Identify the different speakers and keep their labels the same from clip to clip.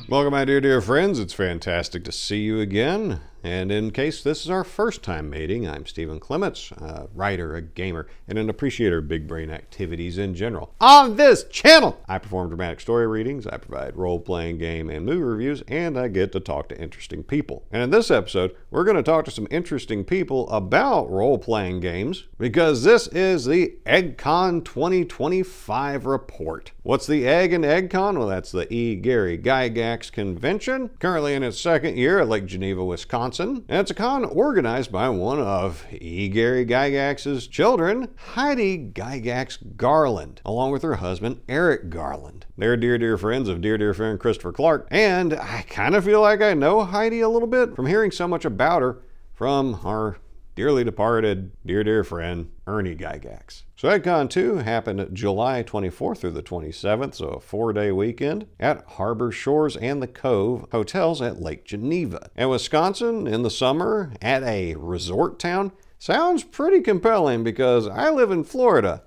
Speaker 1: Welcome, my dear friends. It's fantastic to see you again. And in case this is our first time meeting, I'm Stephen Clements, a writer, a gamer, and an appreciator of big brain activities in general. On this channel, I perform dramatic story readings, I provide role-playing game and movie reviews, and I get to talk to interesting people. And in this episode, we're going to talk to some interesting people about role-playing games, because this is the EggCon 2025 report. What's the egg in EggCon? Well, that's the E. Gary Gygax Convention, currently in its second year at Lake Geneva, Wisconsin. And it's a con organized by one of E. Gary Gygax's children, Heidi Gygax Garland, along with her husband, Eric Garland. They're dear friends of dear friend Christopher Clark, and I kind of feel like I know Heidi a little bit from hearing so much about her from our dearly departed dear friend Ernie Gygax. So EggCon 2 happened July 24th through the 27th, so a 4-day weekend at Harbor Shores and the Cove hotels at Lake Geneva. And Wisconsin in the summer at a resort town sounds pretty compelling, because I live in Florida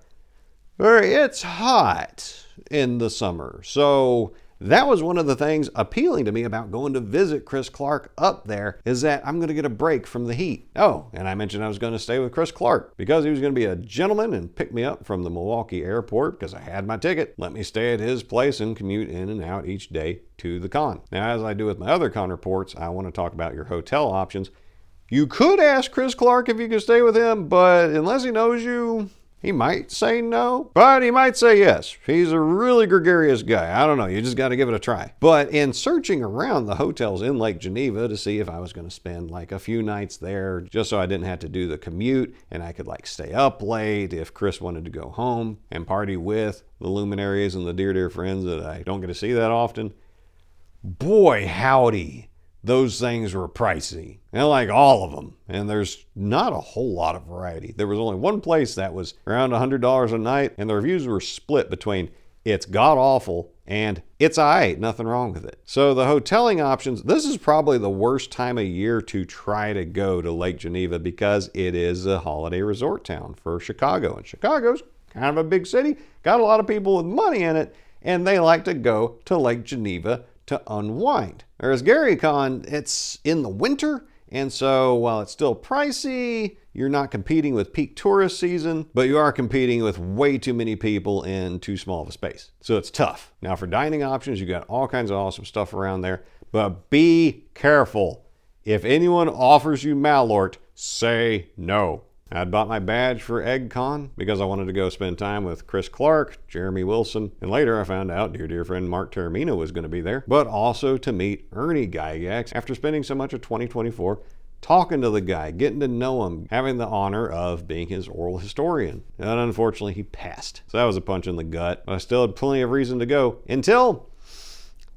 Speaker 1: where it's hot in the summer. So that was one of the things appealing to me about going to visit Chris Clark up there, is that I'm going to get a break from the heat. Oh, and I mentioned I was going to stay with Chris Clark because he was going to be a gentleman and pick me up from the Milwaukee airport because I had my ticket, let me stay at his place and commute in and out each day to the con. Now, as I do with my other con reports, I want to talk about your hotel options. You could ask Chris Clark if you could stay with him, but unless he knows you, he might say no, but he might say yes. He's a really gregarious guy. I don't know. You just got to give it a try. But in searching around the hotels in Lake Geneva to see if I was going to spend like a few nights there, just so I didn't have to do the commute and I could like stay up late if Chris wanted to go home and party with the luminaries and the dear friends that I don't get to see that often, boy, howdy, those things were pricey. And like all of them. And there's not a whole lot of variety. There was only one place that was around $100 a night, and the reviews were split between it's god awful and it's alright, nothing wrong with it. So the hoteling options, this is probably the worst time of year to try to go to Lake Geneva, because it is a holiday resort town for Chicago. And Chicago's kind of a big city, got a lot of people with money in it, and they like to go to Lake Geneva to unwind. Whereas GaryCon, it's in the winter, and so while it's still pricey, you're not competing with peak tourist season, but you are competing with way too many people in too small of a space. So it's tough. Now for dining options, you got all kinds of awesome stuff around there, but be careful. If anyone offers you Malort, say no. I'd bought my badge for EggCon because I wanted to go spend time with Chris Clark, Jeremy Wilson, and later I found out dear friend Mark Taormino was going to be there, but also to meet Ernie Gygax after spending so much of 2024 talking to the guy, getting to know him, having the honor of being his oral historian. And unfortunately, he passed. So that was a punch in the gut, but I still had plenty of reason to go until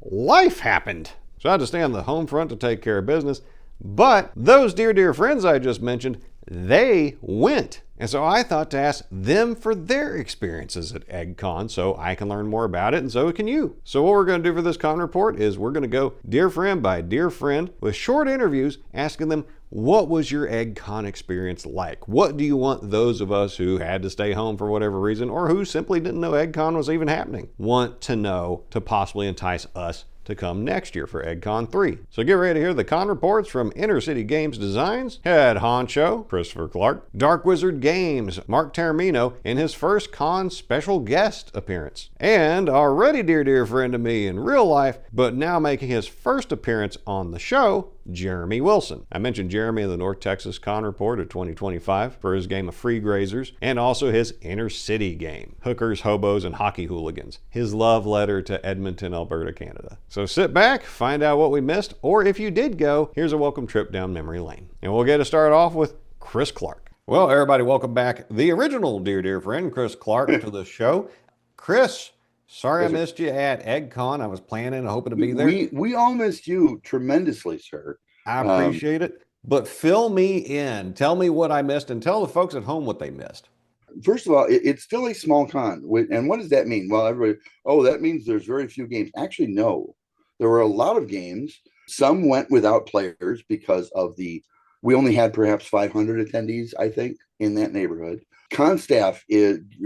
Speaker 1: life happened. So I had to stay on the home front to take care of business. But those dear friends I just mentioned, they went. And so I thought to ask them for their experiences at EggCon so I can learn more about it, and so can you. So what we're going to do for this con report is we're going to go dear friend by dear friend with short interviews asking them, what was your EggCon experience like? What do you want those of us who had to stay home for whatever reason, or who simply didn't know EggCon was even happening, want to know to possibly entice us to come next year for EggCon 3. So get ready to hear the con reports from Inner City Games Designs, head honcho, Christopher Clark, Dark Wizard Games, Mark Taormino, in his first con special guest appearance. And already dear friend of me in real life, but now making his first appearance on the show, Jeremy Wilson. I mentioned Jeremy in the North Texas Con Report of 2025 for his game of Free Grazers, and also his Inner City game, Hookers, Hobos, and Hockey Hooligans, his love letter to Edmonton, Alberta, Canada. So sit back, find out what we missed, or if you did go, here's a welcome trip down memory lane. And we'll get to start off with Chris Clark. Well, everybody, welcome back the original dear friend, Chris Clark, to the show. Chris, sorry I missed you at EggCon. I was planning and hoping to be there.
Speaker 2: We all missed you tremendously, sir.
Speaker 1: I appreciate it. But fill me in. Tell me what I missed, and tell the folks at home what they missed.
Speaker 2: First of all, it's still a small con. And what does that mean? Well, everybody, that means there's very few games. Actually, no. There were a lot of games. Some went without players because of we only had perhaps 500 attendees, I think, in that neighborhood. Con staff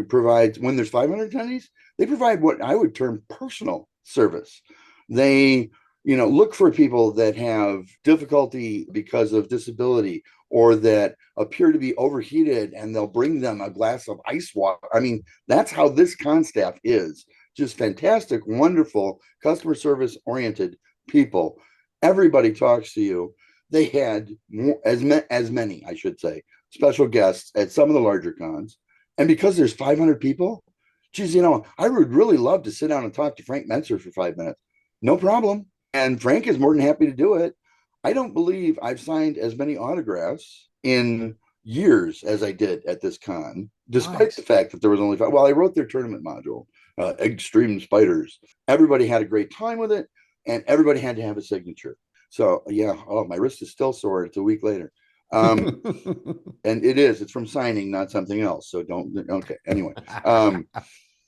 Speaker 2: provides, when there's 500 attendees, they provide what I would term personal service. They, look for people that have difficulty because of disability or that appear to be overheated, and they'll bring them a glass of ice water. I mean, that's how this con staff is. Just fantastic, wonderful, customer service oriented people. Everybody talks to you. They had as many, I should say, special guests at some of the larger cons. And because there's 500 people, geez, I would really love to sit down and talk to Frank Menser for 5 minutes. No problem. And Frank is more than happy to do it. I don't believe I've signed as many autographs in years as I did at this con, despite
Speaker 1: Nice.
Speaker 2: the fact that there was only five. Well, I wrote their tournament module, Extreme Spiders. Everybody had a great time with it, and everybody had to have a signature. So, yeah, my wrist is still sore. It's a week later. Um, and it's from signing, not something else. So don't, okay. Anyway,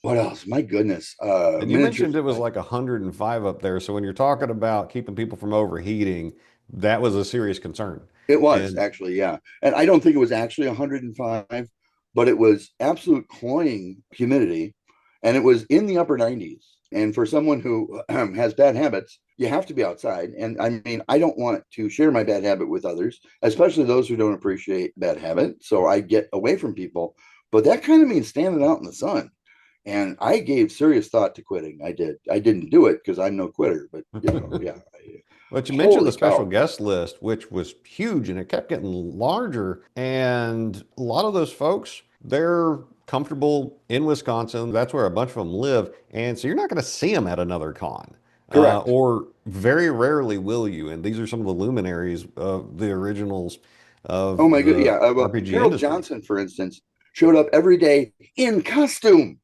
Speaker 2: what else? My goodness.
Speaker 1: And you
Speaker 2: Miniature.
Speaker 1: mentioned it was like 105 up there. So when you're talking about keeping people from overheating, that was a serious concern.
Speaker 2: It was
Speaker 1: And
Speaker 2: actually, yeah. And I don't think it was actually 105, but it was absolute cloying humidity. And it was in the upper 90s. And for someone who has bad habits, you have to be outside. And I mean, I don't want to share my bad habit with others, especially those who don't appreciate bad habit. So I get away from people. But that kind of means standing out in the sun. And I gave serious thought to quitting. I did. I didn't do it because I'm no quitter. But yeah.
Speaker 1: but you mentioned the
Speaker 2: Holy
Speaker 1: special
Speaker 2: cow!
Speaker 1: guest list, which was huge and it kept getting larger. And a lot of those folks, they're comfortable in Wisconsin. That's where a bunch of them live. And so you're not going to see them at another con.
Speaker 2: Correct.
Speaker 1: Or very rarely will you. And these are some of the luminaries of the originals
Speaker 2: Oh
Speaker 1: of
Speaker 2: my god,
Speaker 1: the
Speaker 2: yeah. Well,
Speaker 1: RPG
Speaker 2: Harold
Speaker 1: industry.
Speaker 2: Johnson, for instance, showed up every day in costume.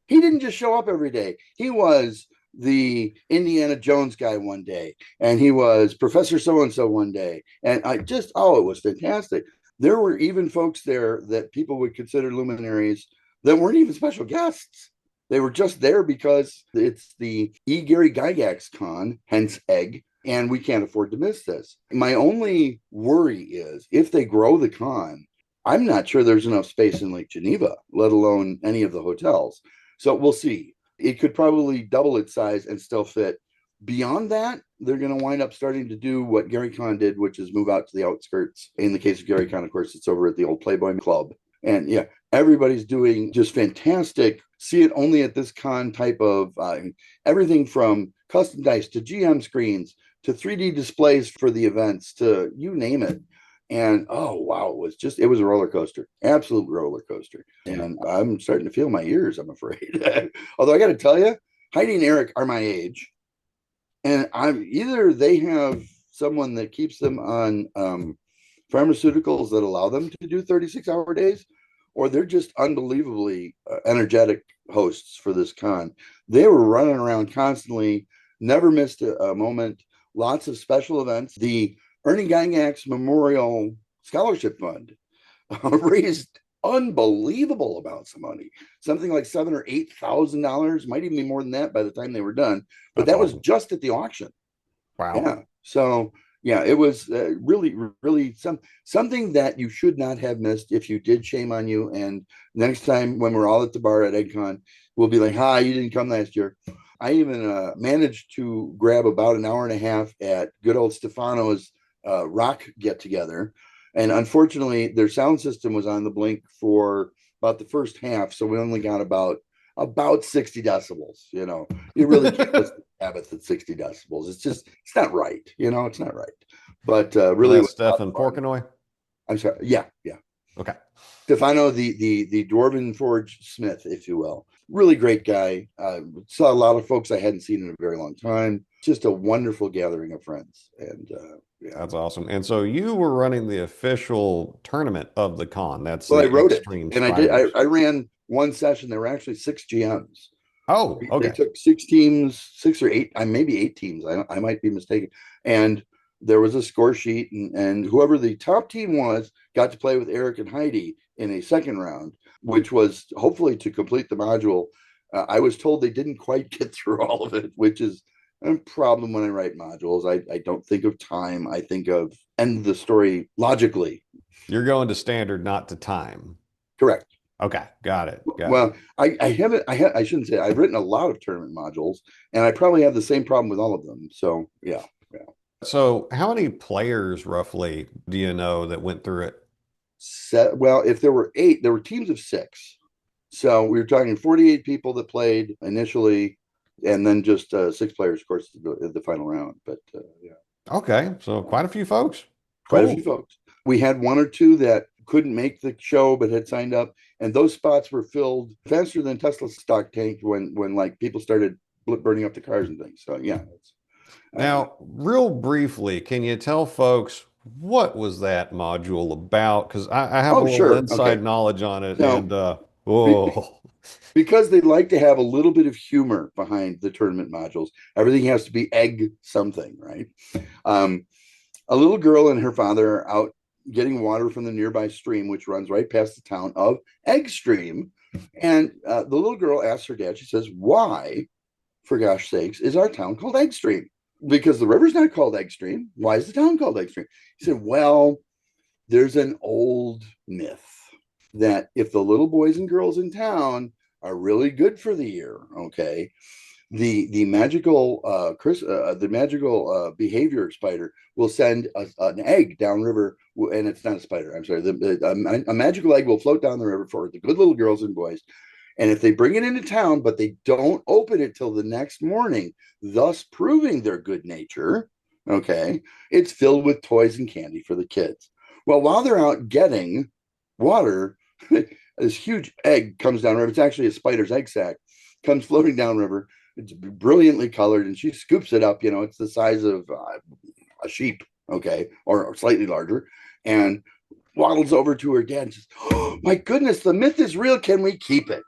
Speaker 2: He didn't just show up every day. He was the Indiana Jones guy one day, and he was Professor So and So one day, and it was fantastic. There were even folks there that people would consider luminaries that weren't even special guests. They were just there because it's the E. Gary Gygax con, hence egg, and we can't afford to miss this. My only worry is if they grow the con, I'm not sure there's enough space in Lake Geneva, let alone any of the hotels. So we'll see. It could probably double its size and still fit. Beyond that, they're going to wind up starting to do what Gary Con did, which is move out to the outskirts. In the case of Gary Con, of course, it's over at the old Playboy Club. And yeah, everybody's doing just fantastic. See it only at this con type of everything from custom dice to GM screens to 3D displays for the events to you name it. And oh wow, it was a roller coaster, absolute roller coaster. And I'm starting to feel my ears, I'm afraid. Although I got to tell you, Heidi and Eric are my age, and I'm either they have someone that keeps them on pharmaceuticals that allow them to do 36-hour days, or they're just unbelievably energetic hosts for this con. They were running around constantly, never missed a moment. Lots of special events. The Ernie Gygax Memorial Scholarship Fund raised unbelievable amounts of money, something like $7,000 or $8,000, might even be more than that by the time they were done. But
Speaker 1: That's
Speaker 2: that was
Speaker 1: awesome.
Speaker 2: just at the auction.
Speaker 1: Wow.
Speaker 2: Yeah. So yeah, it was really, really something that you should not have missed. If you did, shame on you. And next time when we're all at the bar at EggCon, we'll be like, "Hi, you didn't come last year." I even managed to grab about an hour and a half at good old Stefano's rock get together. And unfortunately, their sound system was on the blink for about the first half. So we only got about 60 decibels. You really can't listen to Sabbath at 60 decibels. It's not right. It's not right. But
Speaker 1: And
Speaker 2: really
Speaker 1: that's
Speaker 2: was a lot of
Speaker 1: Stefan
Speaker 2: fun.
Speaker 1: Porkanoy.
Speaker 2: I'm sorry. Yeah, yeah.
Speaker 1: Okay.
Speaker 2: Stefano, the Dwarven Forge Smith, if you will. Really great guy. Saw a lot of folks I hadn't seen in a very long time. Just a wonderful gathering of friends. And yeah.
Speaker 1: That's awesome. And so you were running the official tournament of the con. That's
Speaker 2: Well, I
Speaker 1: the
Speaker 2: wrote it,
Speaker 1: Extreme
Speaker 2: and I did.
Speaker 1: Spiders.
Speaker 2: I ran one session. There were actually six GMs.
Speaker 1: Oh,
Speaker 2: They
Speaker 1: okay.
Speaker 2: took six teams, six or eight, maybe eight teams. I might be mistaken. And there was a score sheet, and whoever the top team was got to play with Eric and Heidi in a second round, which was hopefully to complete the module. I was told they didn't quite get through all of it, which is a problem when I write modules. I don't think of time. I think of end the story logically.
Speaker 1: You're going to standard, not to time.
Speaker 2: Correct.
Speaker 1: Okay, got it. Got it.
Speaker 2: Well, I haven't. I shouldn't say I've written a lot of tournament modules, and I probably have the same problem with all of them. So yeah, yeah.
Speaker 1: So, how many players roughly do you know that went through it?
Speaker 2: Well, if there were eight, there were teams of six. So we were talking 48 people that played initially, and then just six players, of course, the final round. But yeah,
Speaker 1: Okay, so quite a few folks.
Speaker 2: quite a few
Speaker 1: Cool.
Speaker 2: folks. We had one or two that couldn't make the show but had signed up, and those spots were filled faster than Tesla stock tanked when like people started burning up the cars and things. So yeah, uh,
Speaker 1: Now, real briefly, can you tell folks what was that module about? Because I have a
Speaker 2: oh
Speaker 1: little
Speaker 2: sure,
Speaker 1: inside
Speaker 2: okay.
Speaker 1: knowledge on it,
Speaker 2: So
Speaker 1: and
Speaker 2: be,
Speaker 1: oh,
Speaker 2: because they like to have a little bit of humor behind the tournament modules, everything has to be egg something, right? Um, a little girl and her father are out getting water from the nearby stream, which runs right past the town of Egg Stream. And the little girl asks her dad, she says, why, for gosh sakes, is our town called Egg Stream? Because the river's not called Egg Stream. Why is the town called Egg Stream? He said, well, there's an old myth that if the little boys and girls in town are really good for the year, okay, the magical the magical behavior spider will send an egg downriver, and it's not a spider. I'm sorry. A magical egg will float down the river for the good little girls and boys, and if they bring it into town, but they don't open it till the next morning, thus proving their good nature, okay, it's filled with toys and candy for the kids. Well, while they're out getting water, this huge egg comes down river. It's actually a spider's egg sac, comes floating down river. It's brilliantly colored, and she scoops it up. It's the size of a sheep, okay, or slightly larger, and waddles over to her dad and says, oh, my goodness, the myth is real. Can we keep it?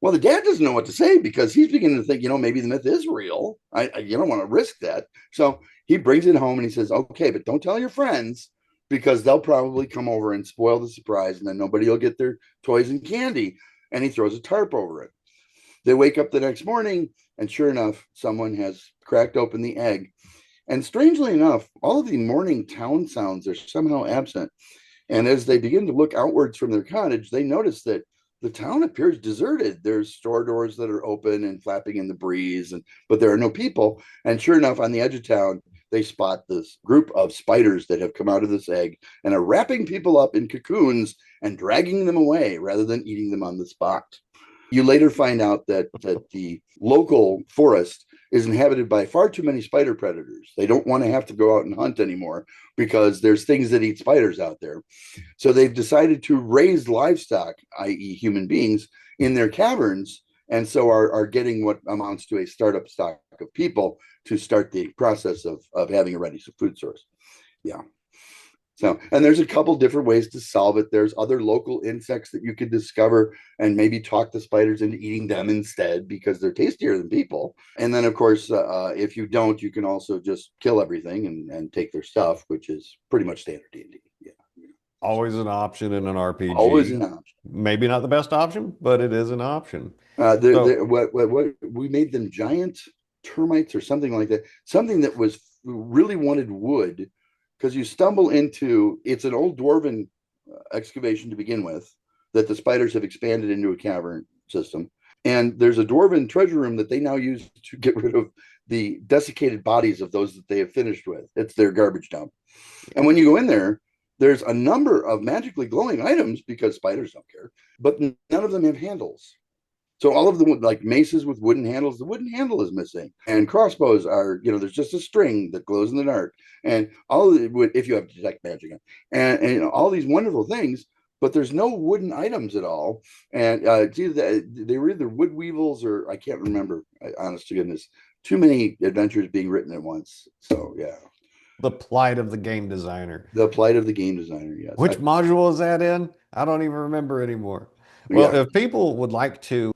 Speaker 2: Well, the dad doesn't know what to say because he's beginning to think, maybe the myth is real. You don't want to risk that. So he brings it home and he says, okay, but don't tell your friends because they'll probably come over and spoil the surprise, and then nobody will get their toys and candy. And he throws a tarp over it. They wake up the next morning, and sure enough, someone has cracked open the egg. And strangely enough, all of the morning town sounds are somehow absent. And as they begin to look outwards from their cottage, they notice that the town appears deserted. There's store doors that are open and flapping in the breeze, but there are no people. And sure enough, on the edge of town, they spot this group of spiders that have come out of this egg and are wrapping people up in cocoons and dragging them away rather than eating them on the spot. You later find out that the local forest is inhabited by far too many spider predators. They don't want to have to go out and hunt anymore because there's things that eat spiders out there. So they've decided to raise livestock, i.e., human beings, in their caverns, and so are getting what amounts to a startup stock of people to start the process of having a ready food source. Yeah. So, and there's a couple different ways to solve it. There's other local insects that you could discover and maybe talk the spiders into eating them instead because they're tastier than people. And then, of course, if you don't, you can also just kill everything and take their stuff, which is pretty much standard D&D. Yeah.
Speaker 1: always an option in an
Speaker 2: Always
Speaker 1: RPG.
Speaker 2: an option.
Speaker 1: Maybe not the best option, but it is an option.
Speaker 2: The
Speaker 1: So,
Speaker 2: what we made them giant termites or something like that. Something that was really wanted wood because you stumble into it's an old dwarven excavation to begin with that the spiders have expanded into a cavern system. And there's a dwarven treasure room that they now use to get rid of the desiccated bodies of those that they have finished with. It's their garbage dump. And when you go in there, there's a number of magically glowing items because spiders don't care, but none of them have handles. So all of them like maces with wooden handles, the wooden handle is missing. And crossbows are, there's just a string that glows in the dark. And all of it, if you have to detect magic, and all these wonderful things, but there's no wooden items at all. And it's either they were either wood weevils or I can't remember. Honest to goodness, too many adventures being written at once. So yeah,
Speaker 1: the plight of the game designer.
Speaker 2: the plight of the game designer. Yes,
Speaker 1: Which module is that in? I don't even remember anymore. Well,
Speaker 2: yeah.
Speaker 1: if people would like to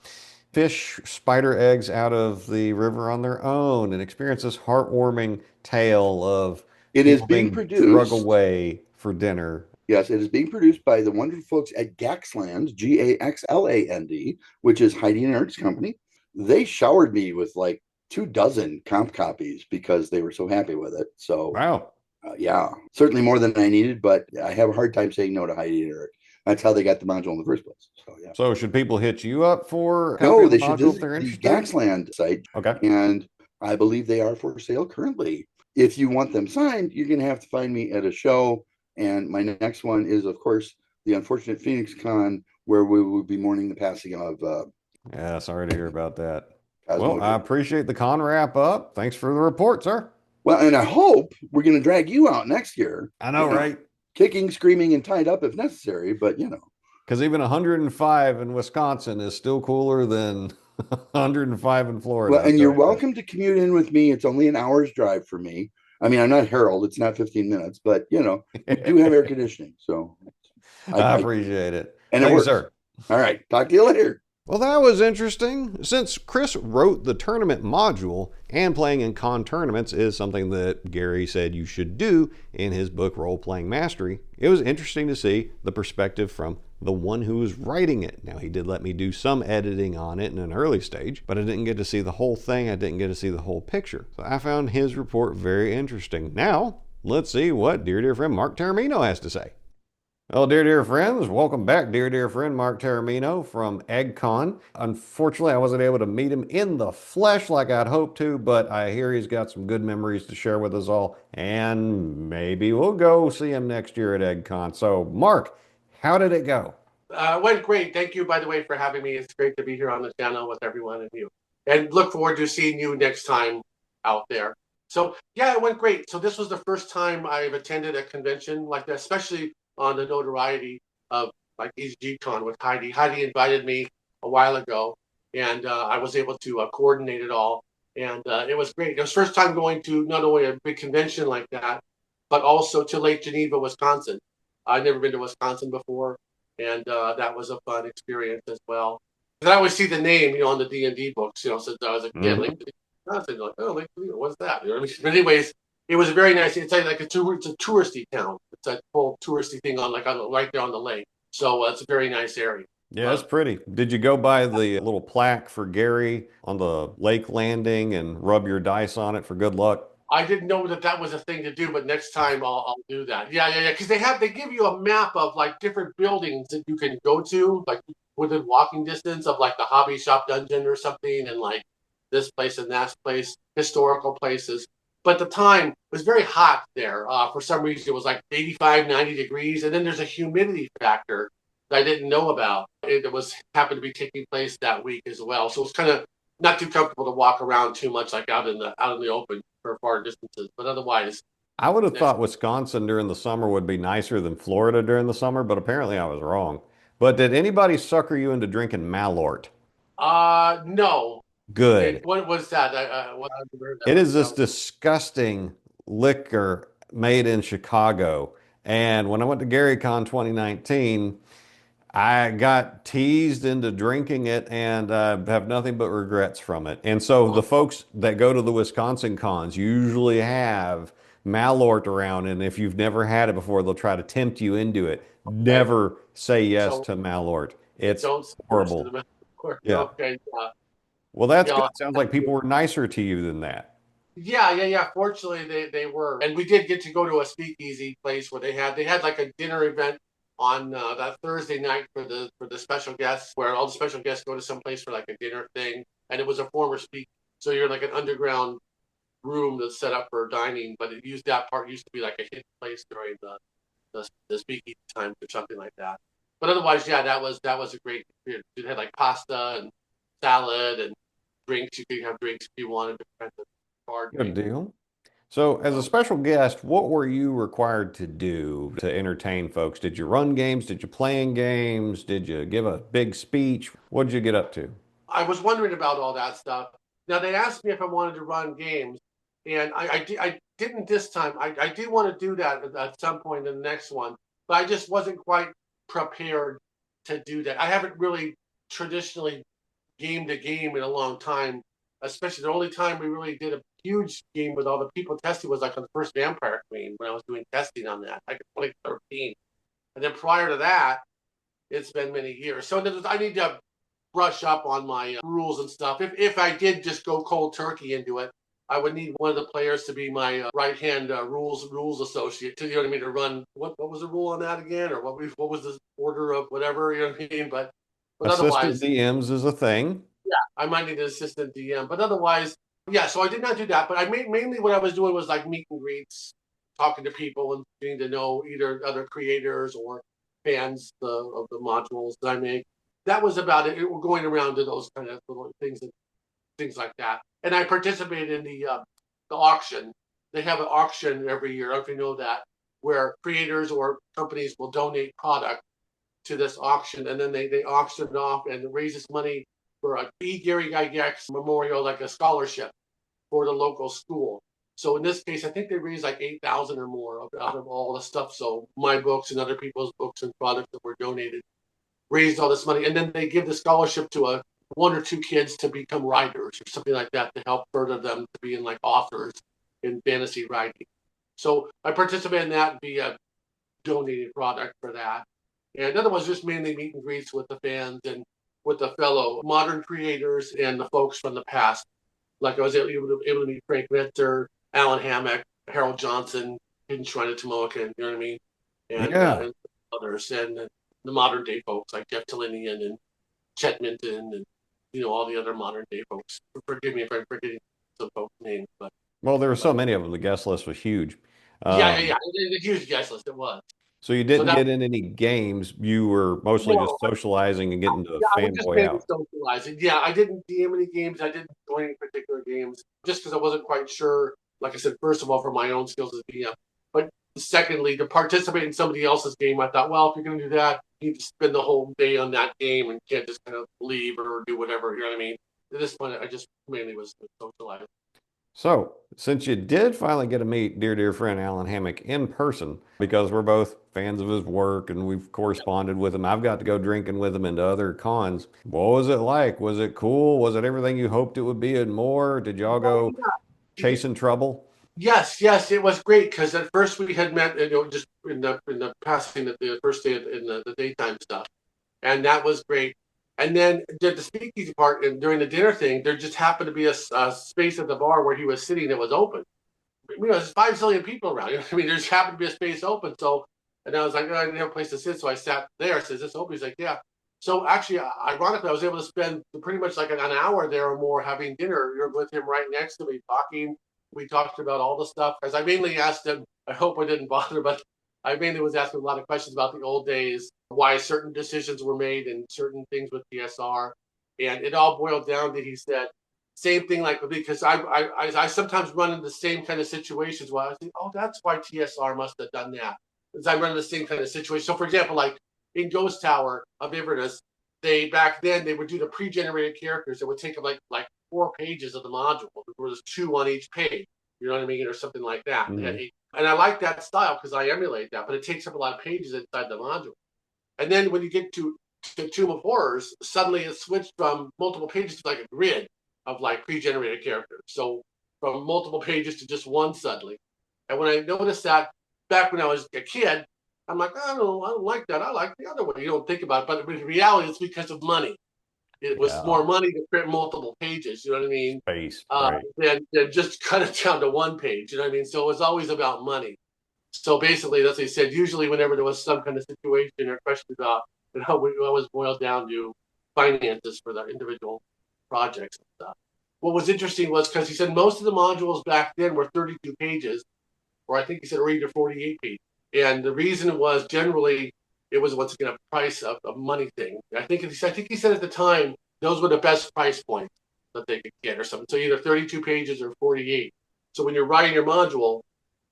Speaker 1: fish spider eggs out of the river on their own and experience this heartwarming tale of
Speaker 2: It is
Speaker 1: people
Speaker 2: being
Speaker 1: being drug
Speaker 2: produced.
Speaker 1: away for dinner.
Speaker 2: Yes, it is being produced by the wonderful folks at Gaxland, Gaxland, which is Heidi and Eric's company. They showered me with like 2 dozen comp copies because they were so happy with it. So,
Speaker 1: Wow.
Speaker 2: yeah, certainly more than I needed, but I have a hard time saying no to Heidi and Eric. That's how they got the module in the first place. So yeah.
Speaker 1: So should people hit you up for a copy
Speaker 2: No,
Speaker 1: of the
Speaker 2: they should
Speaker 1: module if
Speaker 2: visit
Speaker 1: they're
Speaker 2: the
Speaker 1: interested?
Speaker 2: Gaxland site,
Speaker 1: Okay.
Speaker 2: and I believe they are for sale currently. If you want them signed, you're going to have to find me at a show. And my next one is, of course, the unfortunate Phoenix Con, where we will be mourning the passing of
Speaker 1: Yeah, sorry to hear about that. Well,
Speaker 2: Cosmo.
Speaker 1: I appreciate the con wrap up. Thanks for the report, sir.
Speaker 2: Well, and I hope we're going to drag you out next year.
Speaker 1: I know, right?
Speaker 2: Kicking, screaming, and tied up if necessary. But
Speaker 1: Because even 105 in Wisconsin is still cooler than 105 in Florida.
Speaker 2: well,
Speaker 1: I'll
Speaker 2: and
Speaker 1: tell
Speaker 2: you're
Speaker 1: you that.
Speaker 2: welcome to commute in with me. It's only an hour's drive for me. I mean, I'm not Harold. It's not 15 minutes, but we do have air conditioning, so
Speaker 1: I
Speaker 2: I
Speaker 1: appreciate it.
Speaker 2: and it
Speaker 1: Thank you,
Speaker 2: works.
Speaker 1: sir.
Speaker 2: All right, talk to you later.
Speaker 1: Well, that was interesting. Since Chris wrote the tournament module, and playing in con tournaments is something that Gary said you should do in his book Role Playing Mastery, it was interesting to see the perspective from the one who was writing it. Now, he did let me do some editing on it in an early stage, but I didn't get to see the whole thing. I didn't get to see the whole picture. So I found his report very interesting. Now, let's see what dear friend Mark Taormino has to say. Well, dear friends, welcome back, dear friend Mark Taormino from EggCon. Unfortunately, I wasn't able to meet him in the flesh like I'd hoped to, but I hear he's got some good memories to share with us all, and maybe we'll go see him next year at EggCon. So, Mark, how did it go?
Speaker 3: Went great. Thank you, by the way, for having me. It's great to be here on the channel with everyone and you. And look forward to seeing you next time out there. So, yeah, it went great. So this was the first time I've attended a convention like that, especially on the notoriety of like EasyGCon with Heidi. Heidi invited me a while ago, and I was able to coordinate it all. And it was great. It was first time going to not only a big convention like that, but also to Lake Geneva, Wisconsin. I'd never been to Wisconsin before, and that was a fun experience as well. Because I always see the name, on the D&D books, since I was a kid. Lake Geneva, Wisconsin, like, oh, Lake Geneva, what's that? But anyways, it was very nice. It's like it's a touristy town. It's a full touristy thing right there on the lake. So it's a very nice area.
Speaker 1: Yeah, it's pretty. Did you go by the little plaque for Gary on the lake landing and rub your dice on it for good luck?
Speaker 3: I didn't know that was a thing to do, but next time I'll do that. Yeah. Because they give you a map of like different buildings that you can go to, like within walking distance of like the hobby shop dungeon or something, and like this place and that place, historical places. But the time was very hot there. For some reason, it was like 85, 90 degrees. And then there's a humidity factor that I didn't know about. It was happened to be taking place that week as well. So it's kind of not too comfortable to walk around too much, like out in the open for far distances. But otherwise,
Speaker 1: I would have thought Wisconsin during the summer would be nicer than Florida during the summer, but apparently I was wrong. But did anybody sucker you into drinking Malort?
Speaker 3: no.
Speaker 1: Good.
Speaker 3: What was that?
Speaker 1: It is this disgusting liquor made in Chicago. And when I went to GaryCon 2019, I got teased into drinking it and have nothing but regrets from it. And so the folks that go to the Wisconsin cons usually have Malort around. And if you've never had it before, they'll try to tempt you into it. Never say yes to Malort. It's horrible. Yeah.
Speaker 3: Okay.
Speaker 1: Well, that's good. Sounds like people were nicer to you than that.
Speaker 3: Yeah. Fortunately, they were, and we did get to go to a speakeasy place where they had like a dinner event on that Thursday night for the special guests, where all the special guests go to some place for like a dinner thing, and it was a former speak. So you're like an underground room that's set up for dining, but that part used to be like a hidden place during the speakeasy times or something like that. But otherwise, yeah, that was a great experience. It had like pasta and salad and drinks. You could have drinks if you wanted.
Speaker 1: Good deal. So, as a special guest, what were you required to do to entertain folks? Did you run games? Did you play in games? Did you give a big speech? What did you get up to?
Speaker 3: I was wondering about all that stuff. Now, they asked me if I wanted to run games, and I didn't this time. I do want to do that at some point in the next one, but I just wasn't quite prepared to do that. I haven't really traditionally gamed a game in a long time, especially the only time we really did a huge game with all the people testing was like on the first Vampire Queen when I was doing testing on that. I could play 13. And then prior to that, it's been many years. So I need to brush up on my rules and stuff. If I did just go cold turkey into it, I would need one of the players to be my right hand rules associate. To, you know what I mean? To run what was the rule on that again, or what was the order of whatever, you know what I mean? But
Speaker 1: Assistant
Speaker 3: otherwise,
Speaker 1: DMs is a thing.
Speaker 3: yeah, I might need an assistant DM. But otherwise, yeah. So I did not do that. But I mainly what I was doing was like meet and greets, talking to people and getting to know either other creators or fans of the modules that I make. That was about it. We're going around to those kind of little things like that. And I participated in the auction. They have an auction every year. I don't know if you know that, where creators or companies will donate product to this auction, and then they auction it off, and it raises money for a E. Gary Gygax Memorial, like a scholarship for the local school. So in this case, I think they raised like 8,000 or more out of all the stuff. So my books and other people's books and products that were donated raised all this money, and then they give the scholarship to a one or two kids to become writers or something like that to help further them to being like authors in fantasy writing. So I participated in that via donated product for that. And the other was just mainly meet and greets with the fans and with the fellow modern creators and the folks from the past. Like I was able to meet Frank Ritter, Alan Hammock, Harold Johnson, Hidden Shrine of Tomoakan, you know what I mean?
Speaker 1: Yeah.
Speaker 3: And others, and the modern day folks like Jeff Tillinian and Chet Minton and all the other modern day folks. Forgive me if I'm forgetting some folks' names, but
Speaker 1: Well, there were so many of them. The guest list was huge.
Speaker 3: yeah.
Speaker 1: Um,
Speaker 3: It's a huge guest list. It was.
Speaker 1: so you
Speaker 3: So
Speaker 1: didn't
Speaker 3: that
Speaker 1: get in any games. You were mostly
Speaker 3: no,
Speaker 1: just socializing and getting to
Speaker 3: yeah, I was just
Speaker 1: fanboy
Speaker 3: mainly
Speaker 1: out.
Speaker 3: socializing. Yeah, I didn't DM any games. I didn't join any particular games just because I wasn't quite sure. Like I said, first of all, for my own skills as DM, but secondly, to participate in somebody else's game, I thought, well, if you're going to do that, you need to spend the whole day on that game and can't just kind of leave or do whatever. You know what I mean? At this point, I just mainly was socializing.
Speaker 1: So, since you did finally get to meet dear friend Alan Hammock in person, because we're both fans of his work and we've corresponded with him, I've got to go drinking with him into other cons. What was it like? Was it cool? Was it everything you hoped it would be and more? Did y'all go
Speaker 3: Yeah.
Speaker 1: chasing trouble?
Speaker 3: Yes, it was great because at first we had met, just in the passing of the first day in the daytime stuff, and that was great. And then the speakeasy part, and during the dinner thing, there just happened to be a space at the bar where he was sitting that was open. There's 5 zillion people around. You know what I mean? There just happened to be a space open. So, and I was like, oh, I didn't have a place to sit, so I sat there. I said, "Is this open?" He's like, "Yeah." So actually, ironically, I was able to spend pretty much like an hour there or more having dinner. You're with him right next to me, talking. We talked about all the stuff. As I mainly asked him, I hope I didn't bother, but I mainly was asking a lot of questions about the old days, why certain decisions were made and certain things with TSR. And it all boiled down to, he said, same thing like because I sometimes run into the same kind of situations where I think, oh, that's why TSR must have done that. Because I run into the same kind of situation. So, for example, like in Ghost Tower of Ivernus, they back then they would do the pre-generated characters. It would take them like 4 pages of the module. There was 2 on each page. You know what I mean, or something like that.
Speaker 1: Hmm.
Speaker 3: And I like that style because I emulate that, but it takes up a lot of pages inside the module. And then when you get to Tomb of Horrors, suddenly it switched from multiple pages to like a grid of like pre-generated characters. So from multiple pages to just one suddenly. And when I noticed that back when I was a kid, I'm like, I don't like that. I like the other one. You don't think about it, but in reality, it's because of money. It was
Speaker 1: Yeah,
Speaker 3: more money to print multiple pages. You know what I mean?
Speaker 1: space, right.
Speaker 3: Than just cut it down to one page. You know what I mean? So it was always about money. So basically, that's what he said. Usually, whenever there was some kind of situation or question about, it always boiled down to finances for the individual projects and stuff. What was interesting was because he said most of the modules back then were 32 pages, or I think he said or either 48 pages. And the reason was generally it was once again a price of a money thing. I think he said at the time those were the best price points that they could get or something. So either 32 pages or 48. So when you're writing your module,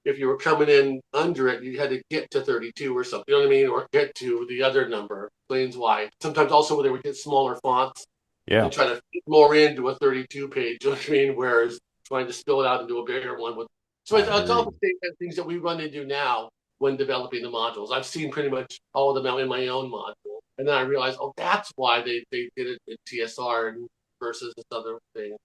Speaker 3: if you were coming in under it, you had to get to 32 or something, you know what I mean? Or get to the other number, explains why. Sometimes also they would get smaller fonts
Speaker 1: Yeah,
Speaker 3: and try to fit more into a 32 page, you know what I mean? Whereas trying to spill it out into a bigger one. So
Speaker 1: I
Speaker 3: it's all the
Speaker 1: agree.
Speaker 3: same kind of things that we run into now when developing the modules. I've seen pretty much all of them out in my own module. And then I realized, oh, that's why they did it in TSR versus this other thing.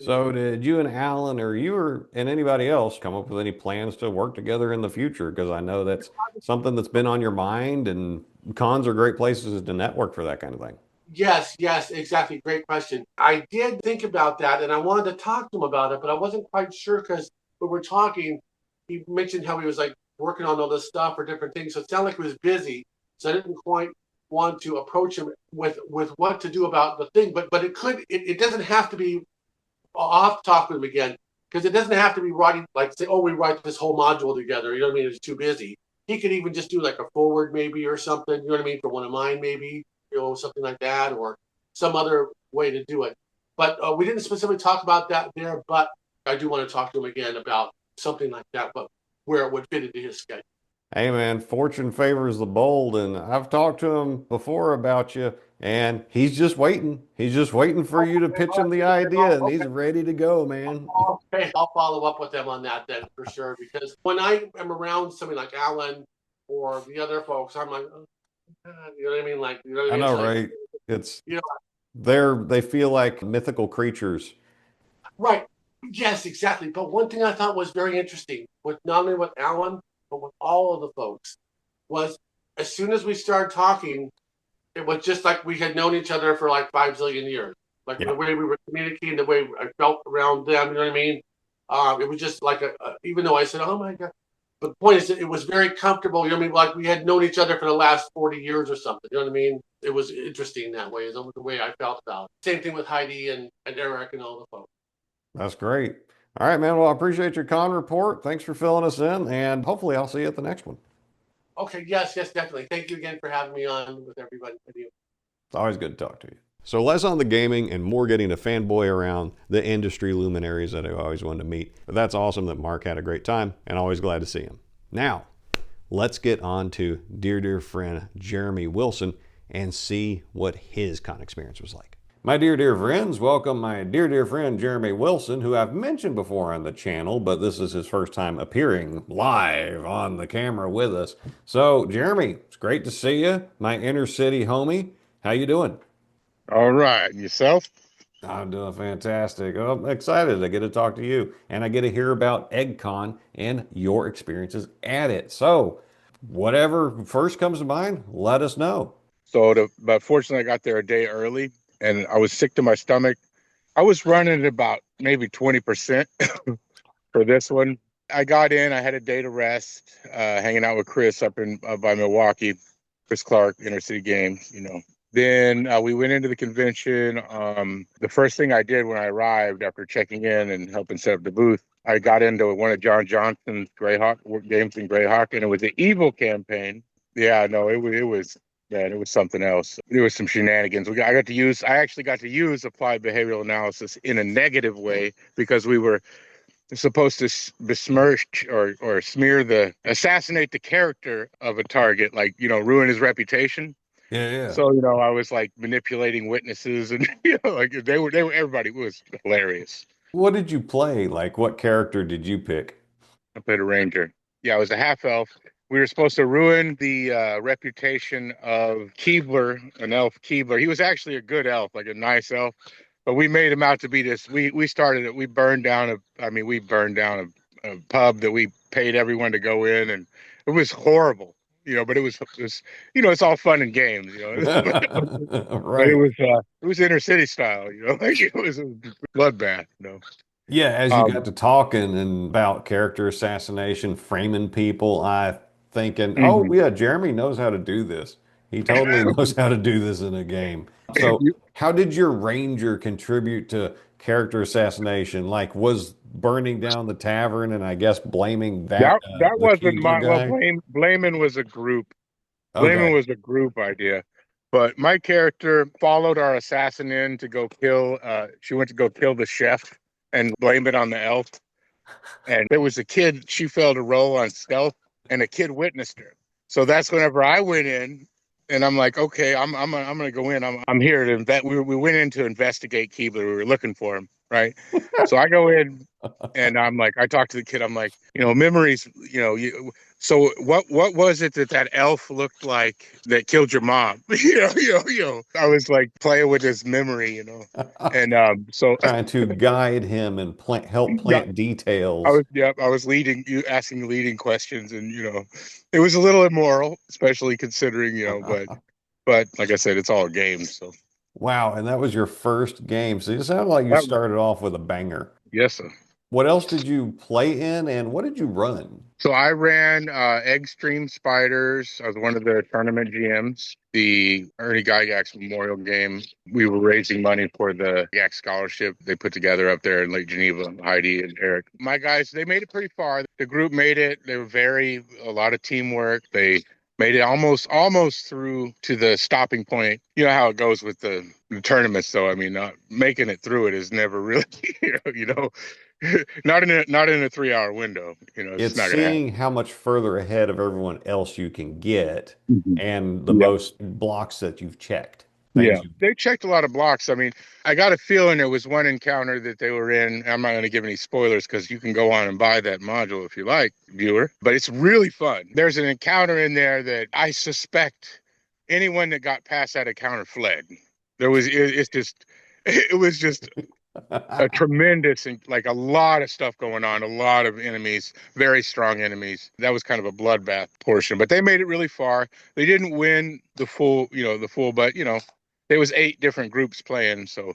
Speaker 1: So did you and Alan or you or and anybody else come up with any plans to work together in the future? Because I know that's something that's been on your mind and cons are great places to network for that kind of thing.
Speaker 3: Yes, exactly. Great question. I did think about that and I wanted to talk to him about it, but I wasn't quite sure because when we're talking, he mentioned how he was like working on all this stuff or different things. So it sounded like he was busy. So I didn't quite want to approach him with what to do about the thing. But it doesn't have to be. I'll have to talk with him again because it doesn't have to be writing like say, oh, we write this whole module together. You know what I mean? It's too busy. He could even just do like a forward maybe or something. You know what I mean? For one of mine maybe, something like that or some other way to do it. But we didn't specifically talk about that there. But I do want to talk to him again about something like that, but where it would fit into his schedule.
Speaker 1: Hey man, fortune favors the bold, and I've talked to him before about you, and he's just waiting. He's just waiting for you to pitch him the idea, and he's ready to go, man.
Speaker 3: Okay, I'll follow up with them on that then for sure. Because when I am around somebody like Alan or the other folks, I'm like, oh, God, you know what I mean? Like, you know what I
Speaker 1: I
Speaker 3: mean?
Speaker 1: know,
Speaker 3: It's like,
Speaker 1: right? It's
Speaker 3: you know,
Speaker 1: they feel like mythical creatures.
Speaker 3: right. Yes, exactly. But one thing I thought was very interesting with not only with Alan, but with all of the folks was as soon as we started talking, it was just like we had known each other for like 5 zillion years. Like
Speaker 1: Yeah.
Speaker 3: the way we were communicating, the way I felt around them, you know what I mean? It was just like even though I said, "Oh my God," but the point is, that it was very comfortable. You know what I mean? Like we had known each other for the last 40 years or something. You know what I mean? It was interesting that way. Is the way I felt about it. Same thing with Heidi and Eric and all the folks.
Speaker 1: That's great. All right, man. Well, I appreciate your con report. Thanks for filling us in, and hopefully I'll see you at the next one.
Speaker 3: Okay, yes, definitely. Thank you again for having me on with everybody. With you.
Speaker 1: It's always good to talk to you. So less on the gaming and more getting to fanboy around the industry luminaries that I always wanted to meet. But that's awesome that Mark had a great time and always glad to see him. Now, let's get on to dear friend Jeremy Wilson and see what his con experience was like. My dear friends, welcome my dear friend Jeremy Wilson, who I've mentioned before on the channel, but this is his first time appearing live on the camera with us. So, Jeremy, it's great to see you, my inner city homie. How you doing?
Speaker 4: All right. Yourself?
Speaker 1: I'm doing fantastic. I'm excited to get to talk to you and I get to hear about EggCon and your experiences at it. So, whatever first comes to mind, let us know.
Speaker 4: But fortunately, I got there a day early and I was sick to my stomach. I was running at about maybe 20% for this one. I got in, I had a day to rest, hanging out with Chris up in by Milwaukee, Chris Clark, Inner City Games. Then we went into the convention. The first thing I did when I arrived after checking in and helping set up the booth, I got into one of John Johnson's Greyhawk games in Greyhawk, and it was the Evil campaign. Yeah, no, it was man, it was something else. There was some shenanigans. I actually got to use applied behavioral analysis in a negative way because we were supposed to besmirch or assassinate the character of a target, like ruin his reputation.
Speaker 1: Yeah.
Speaker 4: So, I was like manipulating witnesses and, like everybody was hilarious.
Speaker 1: What did you play? Like, what character did you pick?
Speaker 4: I played a ranger. Yeah, I was a half elf. We were supposed to ruin the reputation of Keebler, an elf Keebler. He was actually a good elf, like a nice elf, but we made him out to be this. We started it. We burned down a pub that we paid everyone to go in, and it was horrible. But it's all fun and games. But
Speaker 1: Right.
Speaker 4: it was inner city style, like it was a bloodbath.
Speaker 1: Yeah, as you
Speaker 4: Um,
Speaker 1: got to talking and about character assassination, framing people, I thinking, oh
Speaker 4: mhm.
Speaker 1: yeah, Jeremy knows how to do this. He totally knows how to do this in a game. So, how did your ranger contribute to character assassination? Like, was burning down the tavern and I guess blaming
Speaker 4: That
Speaker 1: the
Speaker 4: wasn't
Speaker 1: Keebler
Speaker 4: my well.
Speaker 1: guy?
Speaker 4: Blaming was a group. Blaming
Speaker 1: Okay.
Speaker 4: was a group idea, but my character followed our assassin in to go kill. She went to go kill the chef and blame it on the elf. And there was a kid. She failed to roll on stealth, and a kid witnessed her. So that's whenever I went in, and I'm like, okay, I'm gonna go in. I'm here to invest. We went in to investigate Keebler. We were looking for him, right? So I go in, and I'm like, I talked to the kid. I'm like, memories. So what was it that elf looked like that killed your mom? I was like playing with his memory. And so
Speaker 1: Trying to guide him and help
Speaker 4: yeah,
Speaker 1: plant details.
Speaker 4: I was asking leading questions, and it was a little immoral, especially considering but like I said, it's all games. So
Speaker 1: Wow, and that was your first game. So it sounded like you
Speaker 4: That,
Speaker 1: started off with a banger.
Speaker 4: yes, sir.
Speaker 1: What else did you play in and what did you run?
Speaker 4: So I ran Egg Stream Spiders. I was one of the tournament GMs. The Ernie Gygax Memorial Game. We were raising money for the Gygax Scholarship they put together up there in Lake Geneva. Heidi and Eric, my guys, they made it pretty far. The group made it. They were a lot of teamwork. They made it almost through to the stopping point. You know how it goes with the tournaments, though. I mean, not making it through it is never really, you know, not in a 3 hour window. It's just
Speaker 1: It's
Speaker 4: not going to happen.
Speaker 1: seeing how much further ahead of everyone else you can get
Speaker 4: Mhm.
Speaker 1: and the
Speaker 4: Yeah.
Speaker 1: most blocks that you've checked.
Speaker 4: Yeah.
Speaker 1: Things you
Speaker 4: They checked a lot of blocks. I mean, I got a feeling there was one encounter that they were in. I'm not going to give any spoilers because you can go on and buy that module if you like, viewer. But it's really fun. There's an encounter in there that I suspect anyone that got past that encounter fled. It's just, it was just a tremendous and like a lot of stuff going on, a lot of enemies, very strong enemies. That was kind of a bloodbath portion, but they made it really far. They didn't win the full, but there was 8 different groups playing, so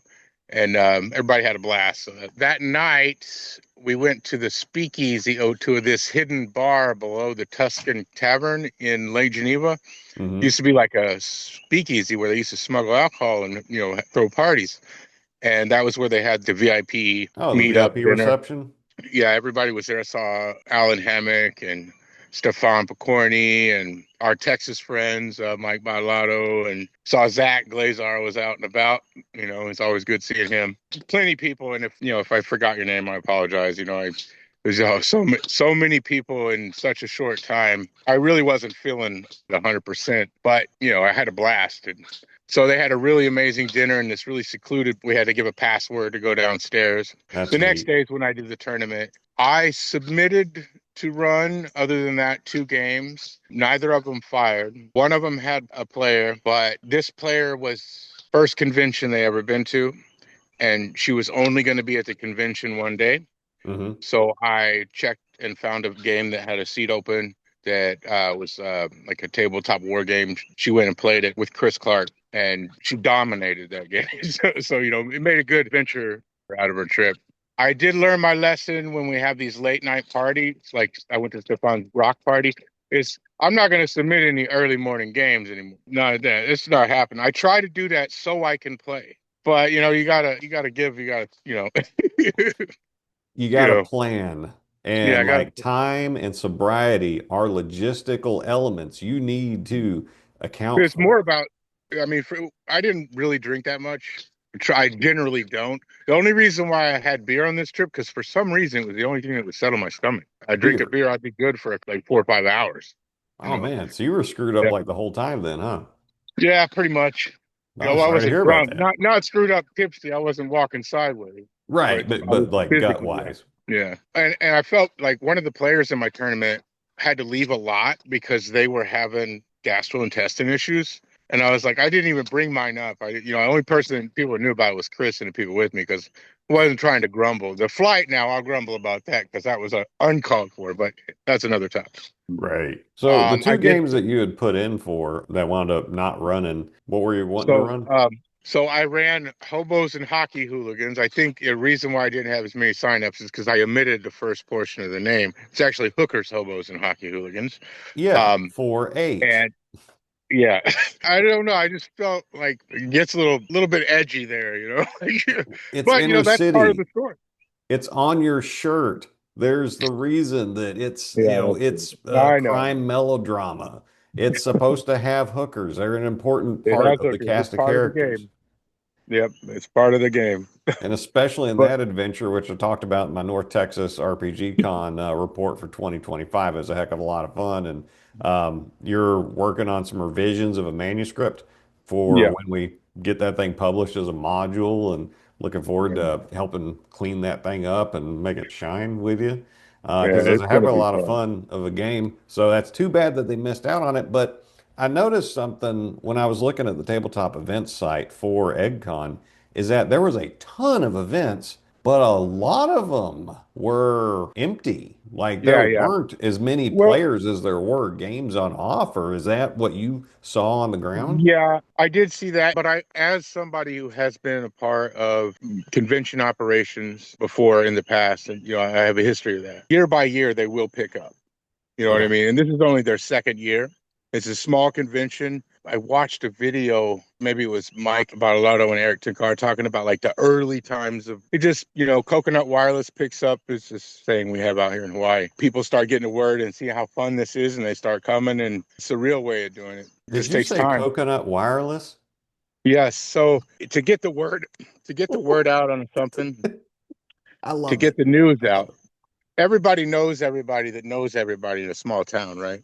Speaker 4: and everybody had a blast. So that night we went to the speakeasy to this hidden bar below the Tuscan Tavern in Lake Geneva.
Speaker 1: hmm
Speaker 4: Used to be like a speakeasy where they used to smuggle alcohol and throw parties, and that was where they had the VIP
Speaker 1: Oh, the
Speaker 4: meetup
Speaker 1: VIP
Speaker 4: dinner.
Speaker 1: reception?
Speaker 4: Yeah, everybody was there. I saw Alan Hammock and Stefan Picorni and our Texas friends, Mike Bilato, and saw Zach Glazar was out and about. It's always good seeing him. Plenty of people, and if I forgot your name, I apologize. There's so many people in such a short time. I really wasn't feeling 100%, but I had a blast. And so they had a really amazing dinner in this really secluded. We had to give a password to go downstairs.
Speaker 1: That's
Speaker 4: The next
Speaker 1: neat.
Speaker 4: day is when I did the tournament. I submitted to run, other than that, 2 games. Neither of them fired. One of them had a player, but this player was first convention they ever been to, and she was only going to be at the convention one day.
Speaker 1: hmm
Speaker 4: So I checked and found a game that had a seat open that was like a tabletop war game. She went and played it with Chris Clark, and she dominated that game. So it made a good venture out of her trip. I did learn my lesson when we have these late night parties. Like I went to Stefan's rock party. Is I'm not going to submit any early morning games anymore. No, that it's not happening. I try to do that so I can play, but you gotta give,
Speaker 1: You
Speaker 4: you
Speaker 1: got to
Speaker 4: know,
Speaker 1: plan.
Speaker 4: yeah,
Speaker 1: And
Speaker 4: I got
Speaker 1: like time and sobriety are logistical elements you need to account
Speaker 4: It's more
Speaker 1: for.
Speaker 4: about, I mean, I didn't really drink that much. I generally don't. The only reason why I had beer on this trip, because for some reason it was the only thing that would settle my stomach. I drink a
Speaker 1: Beer.
Speaker 4: beer, I'd be good for like 4 or 5 hours. You
Speaker 1: Oh
Speaker 4: know?
Speaker 1: man, so you were screwed up
Speaker 4: Yeah,
Speaker 1: like the whole time then, huh?
Speaker 4: yeah, pretty much.
Speaker 1: I'm
Speaker 4: I
Speaker 1: sorry to
Speaker 4: wasn't
Speaker 1: hear about
Speaker 4: drunk,
Speaker 1: that.
Speaker 4: not screwed up, tipsy. I wasn't walking sideways,
Speaker 1: Right,
Speaker 4: but
Speaker 1: but
Speaker 4: I was
Speaker 1: like gut
Speaker 4: physically, yeah,
Speaker 1: wise.
Speaker 4: yeah. And I felt like one of the players in my tournament had to leave a lot because they were having gastrointestinal issues. And I was like, I didn't even bring mine up. The only person people knew about was Chris and the people with me because I wasn't trying to grumble. The flight now, I'll grumble about that because that was uncalled for, but that's another topic.
Speaker 1: Right. So the
Speaker 4: I
Speaker 1: two
Speaker 4: did.
Speaker 1: games that you had put in for that wound up not running, what were you wanting to
Speaker 4: So,
Speaker 1: run?
Speaker 4: so I ran hobos and hockey hooligans. I think the reason why I didn't have as many signups is because I omitted the first portion of the name. It's actually hookers, hobos, and hockey hooligans.
Speaker 1: Yeah,
Speaker 4: Um,
Speaker 1: 4-8.
Speaker 4: and yeah, I don't know. I just felt like it gets a little bit edgy there,
Speaker 1: It's
Speaker 4: But
Speaker 1: inner
Speaker 4: that's part of the
Speaker 1: city.
Speaker 4: story.
Speaker 1: It's on your shirt. There's the reason that
Speaker 4: Yeah, that's true.
Speaker 1: it's a
Speaker 4: I know.
Speaker 1: crime melodrama. It's supposed to have hookers. They're an important
Speaker 4: It
Speaker 1: part
Speaker 4: has
Speaker 1: of the
Speaker 4: hookers. It's
Speaker 1: cast of
Speaker 4: part of the
Speaker 1: characters.
Speaker 4: game. Yep, it's part of the game.
Speaker 1: And especially in
Speaker 4: But
Speaker 1: that adventure, which I talked about in my North Texas RPG Con report for 2025, is a heck of a lot of fun. And you're working on some revisions of a manuscript for
Speaker 4: yeah,
Speaker 1: when we get that thing published as a module, and looking forward
Speaker 4: yeah,
Speaker 1: to helping clean that thing up and make it shine with you.
Speaker 4: yeah,
Speaker 1: Because it's
Speaker 4: it's
Speaker 1: a heck
Speaker 4: gonna
Speaker 1: of a
Speaker 4: be
Speaker 1: lot of
Speaker 4: fun.
Speaker 1: fun of a game. So that's too bad that they missed out on it. But I noticed something when I was looking at the tabletop events site for EggCon is that there was a ton of events, but a lot of them were empty. Like there
Speaker 4: Yeah, yeah.
Speaker 1: weren't as many
Speaker 4: Well,
Speaker 1: players as there were games on offer. Is that what you saw on the ground?
Speaker 4: yeah, I did see that, but as somebody who has been a part of convention operations before in the past, and I have a history of that. Year by year, they will pick up. You know what I
Speaker 1: Okay.
Speaker 4: mean? And this is only their second year. It's a small convention. I watched a video, maybe it was Mike Bottolato and Eric Tinkar talking about like the early times of it. Just, Coconut Wireless picks up. It's this saying we have out here in Hawaii. People start getting the word and see how fun this is, and they start coming. And it's a real way of doing it. It
Speaker 1: Did
Speaker 4: just
Speaker 1: you
Speaker 4: takes
Speaker 1: say
Speaker 4: time.
Speaker 1: Coconut Wireless?
Speaker 4: Yes. So to get the word out on something,
Speaker 1: I
Speaker 4: to
Speaker 1: love
Speaker 4: get
Speaker 1: it.
Speaker 4: the news
Speaker 1: I love
Speaker 4: out. Everybody knows everybody that knows everybody in a small town, right?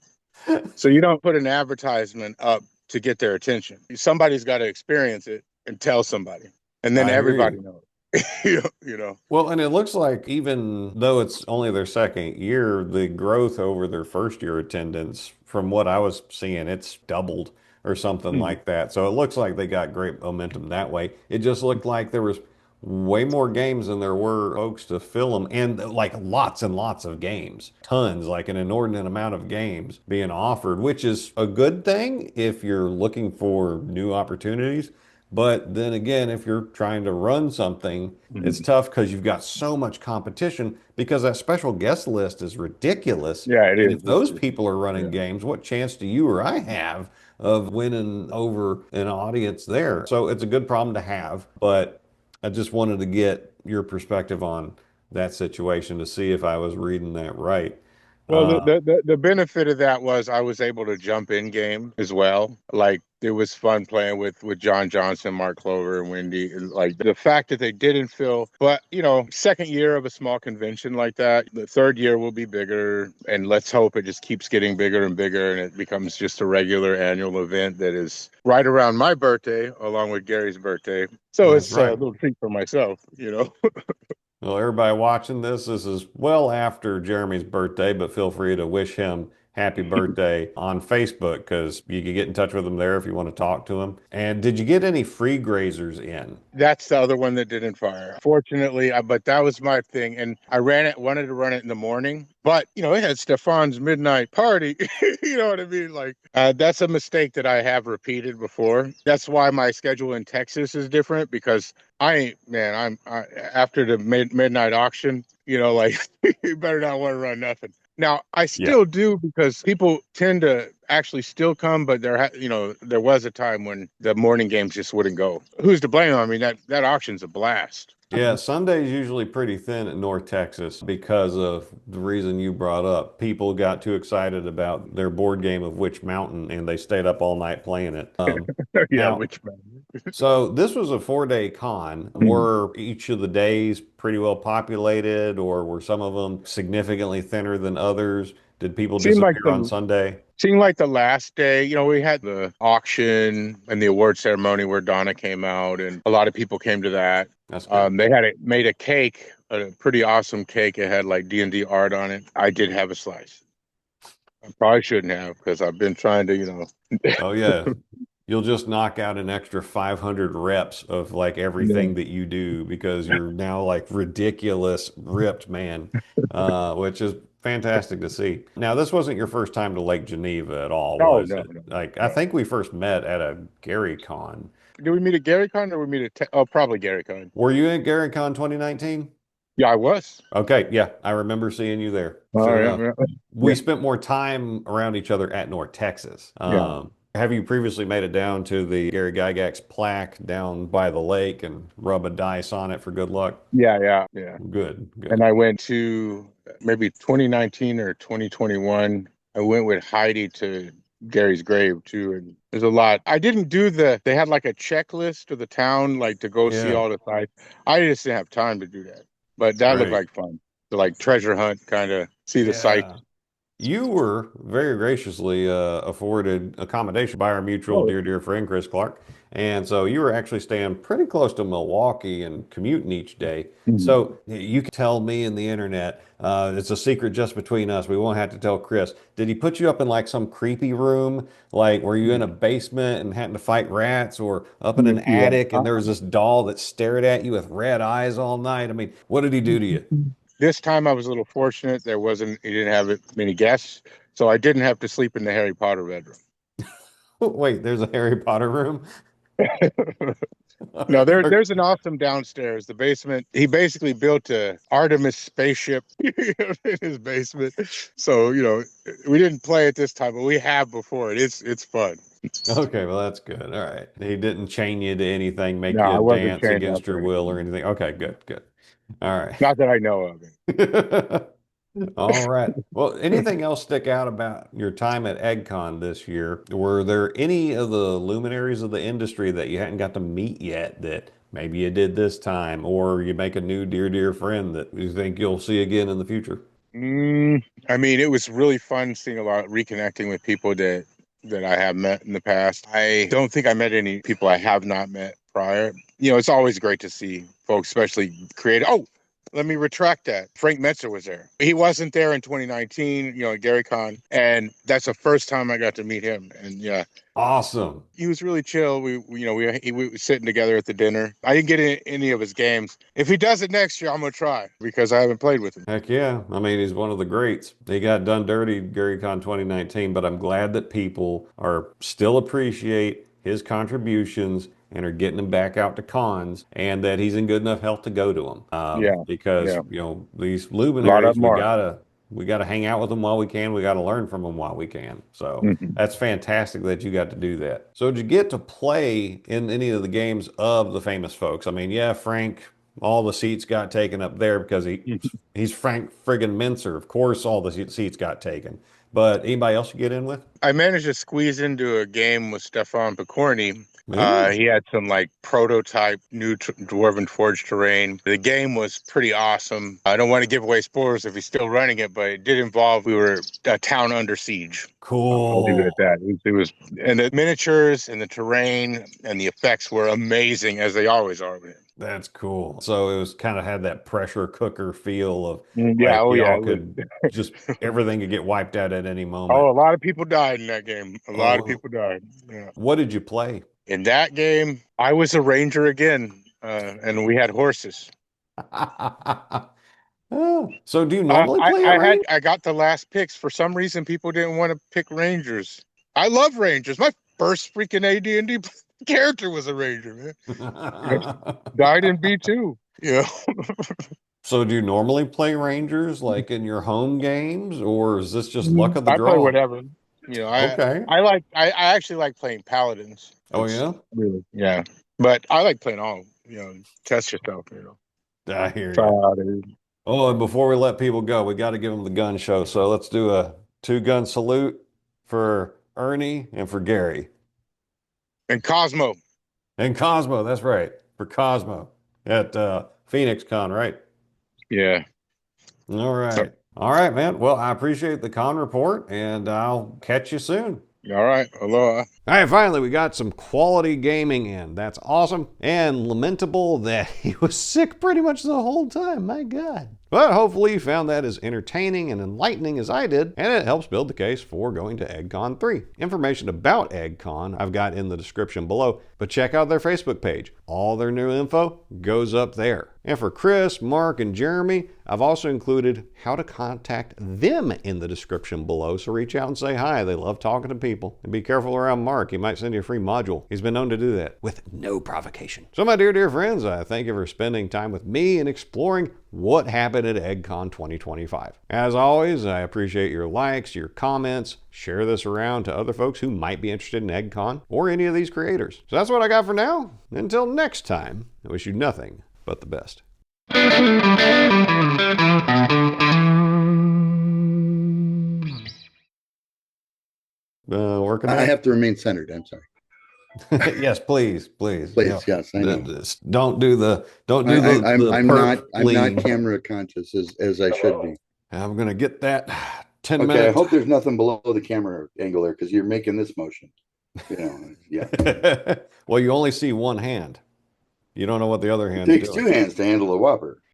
Speaker 4: So you don't put an advertisement up to get their attention. Somebody's got to experience it and tell somebody, and then
Speaker 1: I hear
Speaker 4: everybody
Speaker 1: you.
Speaker 4: knows. You know.
Speaker 1: Well, and it looks like even though it's only their second year, the growth over their first year attendance, from what I was seeing, it's doubled or something
Speaker 4: Mhm.
Speaker 1: like that. So it looks like they got great momentum that way. It just looked like there was way more games than there were folks to fill them, and like lots and lots of games, tons, like an inordinate amount of games being offered, which is a good thing if you're looking for new opportunities. But then again, if you're trying to run something, it's
Speaker 4: Mhm.
Speaker 1: tough because you've got so much competition because that special guest list is ridiculous.
Speaker 4: Yeah, it
Speaker 1: And
Speaker 4: is.
Speaker 1: if those people are
Speaker 4: Yeah.
Speaker 1: running games, what chance do you or I have of winning over an audience there? So it's a good problem to have, but I just wanted to get your perspective on that situation to see if I was reading that right.
Speaker 4: Well, the,
Speaker 1: Uh,
Speaker 4: the the the benefit of that was I was able to jump in game as well. Like it was fun playing with John Johnson, Mark Clover, and Wendy. And, like the fact that they didn't fill, but second year of a small convention like that, the third year will be bigger, and let's hope it just keeps getting bigger and bigger, and it becomes just a regular annual event that is right around my birthday, along with Gary's birthday. So
Speaker 1: that's
Speaker 4: it's a
Speaker 1: right.
Speaker 4: little treat for myself.
Speaker 1: Well, everybody watching this is well after Jeremy's birthday, but feel free to wish him happy birthday on Facebook because you can get in touch with him there if you want to talk to him. And did you get any free grazers in?
Speaker 4: That's the other one that didn't fire. Fortunately, but that was my thing. And I wanted to run it in the morning, but it had Stefan's midnight party. You know what I mean? Like, that's a mistake that I have repeated before. That's why my schedule in Texas is different because after the midnight auction, like, you better not want to run nothing. Now, I
Speaker 1: Yeah.
Speaker 4: still do because people tend to actually still come, but there was a time when the morning games just wouldn't go. Who's to blame? I mean, that auction's a blast.
Speaker 1: Yeah, Sunday's usually pretty thin at North Texas because of the reason you brought up. People got too excited about their board game of Witch Mountain and they stayed up all night playing it.
Speaker 4: Yeah,
Speaker 1: Now,
Speaker 4: which man?
Speaker 1: so this was a 4-day con.
Speaker 4: Mhm.
Speaker 1: Were each of the days pretty well populated, or were some of them significantly thinner than others? Did people
Speaker 4: Seemed like
Speaker 1: disappear on
Speaker 4: the
Speaker 1: Sunday?
Speaker 4: seemed like the last day, we had the auction and the award ceremony where Donna came out, and a lot of people came to that.
Speaker 1: That's good.
Speaker 4: They made a cake, a pretty awesome cake. It had like D&D art on it. I did have a slice. I probably shouldn't have because I've been trying to.
Speaker 1: Oh yeah. You'll just knock out an extra 500 reps of like
Speaker 4: Yeah.
Speaker 1: everything that you do because you're now like ridiculous ripped man, which is fantastic to see. Now, this wasn't your first time to Lake Geneva at all,
Speaker 4: Oh,
Speaker 1: was
Speaker 4: no,
Speaker 1: it?
Speaker 4: no,
Speaker 1: Like, I
Speaker 4: no.
Speaker 1: think we first met at a Gary Con.
Speaker 4: Did we meet at Gary Con or we meet at? Oh, probably Gary Con.
Speaker 1: Were you at Gary Con 2019?
Speaker 4: Yeah, I was.
Speaker 1: Okay, yeah, I remember seeing you there.
Speaker 4: Oh,
Speaker 1: Sure
Speaker 4: yeah,
Speaker 1: enough.
Speaker 4: yeah,
Speaker 1: We
Speaker 4: yeah,
Speaker 1: spent more time around each other at North Texas.
Speaker 4: yeah,
Speaker 1: Have you previously made it down to the Gary Gygax plaque down by the lake and rub a dice on it for good luck?
Speaker 4: yeah, yeah, yeah.
Speaker 1: Good,
Speaker 4: And
Speaker 1: good.
Speaker 4: I went to maybe 2019 or 2021. I went with Heidi to Gary's grave too, and there's a lot. I didn't do they had like a checklist of the town, like to go see
Speaker 1: Yeah,
Speaker 4: all the sites. I just didn't have time to do that, but that looked
Speaker 1: great.
Speaker 4: like fun to like treasure hunt, kind of see the sights.
Speaker 1: Yeah. You were very graciously afforded accommodation by our mutual
Speaker 4: Oh,
Speaker 1: dear friend, Chris Clark. And so you were actually staying pretty close to Milwaukee and commuting each day.
Speaker 4: mhm.
Speaker 1: So you can tell me and the internet, it's a secret just between us. We won't have to tell Chris. Did he put you up in like some creepy room? Like, were you in a basement and having to fight rats, or up in an
Speaker 4: Yeah.
Speaker 1: attic and there was this doll that stared at you with red eyes all night? I mean, what did he do to you?
Speaker 4: This time I was a little fortunate. He didn't have many guests, so I didn't have to sleep in the Harry Potter bedroom.
Speaker 1: Wait, there's a Harry Potter room?
Speaker 4: No,
Speaker 1: Or-
Speaker 4: there's an awesome downstairs, the basement. He basically built a Artemis spaceship in his basement. So, we didn't play it this time, but we have before it. It's fun.
Speaker 1: Okay, well, that's good. All right. He didn't chain you to anything,
Speaker 4: No,
Speaker 1: make
Speaker 4: I
Speaker 1: you
Speaker 4: wasn't
Speaker 1: dance
Speaker 4: chained up
Speaker 1: against your
Speaker 4: or
Speaker 1: will or
Speaker 4: anything.
Speaker 1: anything. Okay, good, good. All right.
Speaker 4: Not that I know of.
Speaker 1: All right. Well, anything else stick out about your time at EggCon this year? Were there any of the luminaries of the industry that you hadn't got to meet yet that maybe you did this time, or you make a new dear friend that you think you'll see again in the future?
Speaker 4: Mm, I mean, it was really fun seeing reconnecting with people that I have met in the past. I don't think I met any people I have not met prior. It's always great to see folks, especially creative. Oh, let me retract that. Frank Metzer was there. He wasn't there in 2019, at Gary Con, and that's the first time I got to meet him. And yeah,
Speaker 1: Awesome.
Speaker 4: he was really chill. We were sitting together at the dinner. I didn't get any of his games. If he does it next year, I'm gonna try because I haven't played with him.
Speaker 1: Heck yeah. I mean, he's one of the greats. He got done dirty GaryCon 2019, but I'm glad that people are still appreciate his contributions and are getting him back out to cons, and that he's in good enough health to go to them.
Speaker 4: Yeah,
Speaker 1: Because,
Speaker 4: yeah.
Speaker 1: these
Speaker 4: A lot of
Speaker 1: luminaries,
Speaker 4: them are.
Speaker 1: we gotta hang out with them while we can. We gotta learn from them while we can. So
Speaker 4: Mhm.
Speaker 1: that's fantastic that you got to do that. So did you get to play in any of the games of the famous folks? I mean, yeah, Frank, all the seats got taken up there because he's Frank friggin' Mincer. Of course, all the seats got taken. But anybody else you get in with?
Speaker 4: I managed to squeeze into a game with Stefan Picorni.
Speaker 1: Ooh,
Speaker 4: He had some like prototype new Dwarven Forge terrain. The game was pretty awesome. I don't want to give away spoilers if he's still running it, but it did involve we were a town under siege. I'll leave it at
Speaker 1: cool.
Speaker 4: that. And the miniatures and the terrain and the effects were amazing as they always are with it.
Speaker 1: That's cool. So it was kind of had that pressure cooker feel of
Speaker 4: Yeah,
Speaker 1: like
Speaker 4: oh yeah,
Speaker 1: y'all
Speaker 4: it was.
Speaker 1: could just everything could get wiped out at any
Speaker 4: Oh,
Speaker 1: moment.
Speaker 4: a lot of people died in that game. A lot of
Speaker 1: Oh,
Speaker 4: people died. Yeah.
Speaker 1: what did you play?
Speaker 4: In that game, I was a ranger again, and we had horses.
Speaker 1: Oh, so do you normally play at range?
Speaker 4: I got the last picks. For some reason, people didn't want to pick rangers. I love rangers. My first freaking AD&D character was a ranger, man. You died in B2.
Speaker 1: So do you normally play Rangers like in your home games, or is this just luck of the
Speaker 4: I play
Speaker 1: draw?
Speaker 4: whatever. You know, I
Speaker 1: Okay.
Speaker 4: I like I actually like playing paladins.
Speaker 1: Oh
Speaker 4: It's
Speaker 1: yeah,
Speaker 4: really yeah, but I like playing all. Test yourself.
Speaker 1: I hear
Speaker 4: Try
Speaker 1: you.
Speaker 4: out it.
Speaker 1: Oh, and before we let people go, we got to give them the gun show. So let's do a two-gun salute for Ernie and for Gary
Speaker 4: And Cosmo.
Speaker 1: and Cosmo. That's right, for Cosmo at Phoenix Con, right?
Speaker 4: Yeah.
Speaker 1: All
Speaker 4: So,
Speaker 1: right. All right, man. Well, I appreciate the con report, and I'll catch you soon.
Speaker 4: all right. Aloha.
Speaker 1: All right, finally, we got some quality gaming in. That's awesome and lamentable that he was sick pretty much the whole time. My God. But hopefully you found that as entertaining and enlightening as I did, and it helps build the case for going to EggCon 3. Information about EggCon I've got in the description below, but check out their Facebook page. All their new info goes up there. And for Chris, Mark, and Jeremy, I've also included how to contact them in the description below, so reach out and say hi. They love talking to people. And be careful around Mark. He might send you a free module. He's been known to do that with no provocation. So my dear friends, I thank you for spending time with me and exploring what happened at EggCon 2025. As always, I appreciate your likes, your comments. Share this around to other folks who might be interested in EggCon or any of these creators. So that's what I got for now. Until next time, I wish you nothing but the best. Working
Speaker 2: I
Speaker 1: there?
Speaker 2: have to remain centered. I'm sorry.
Speaker 1: Yes, please, please.
Speaker 2: Please, yes, I know.
Speaker 1: Don't do
Speaker 2: I'm
Speaker 1: the
Speaker 2: I'm
Speaker 1: perp
Speaker 2: not
Speaker 1: lean.
Speaker 2: camera conscious as I should be.
Speaker 1: I'm gonna get that 10
Speaker 2: Okay, I
Speaker 1: minutes.
Speaker 2: hope there's nothing below the camera angle there because you're making this motion. You know, yeah.
Speaker 1: Well, you only see one hand. You don't know what the other
Speaker 2: It
Speaker 1: hand's
Speaker 2: takes
Speaker 1: doing.
Speaker 2: two hands to handle a Whopper.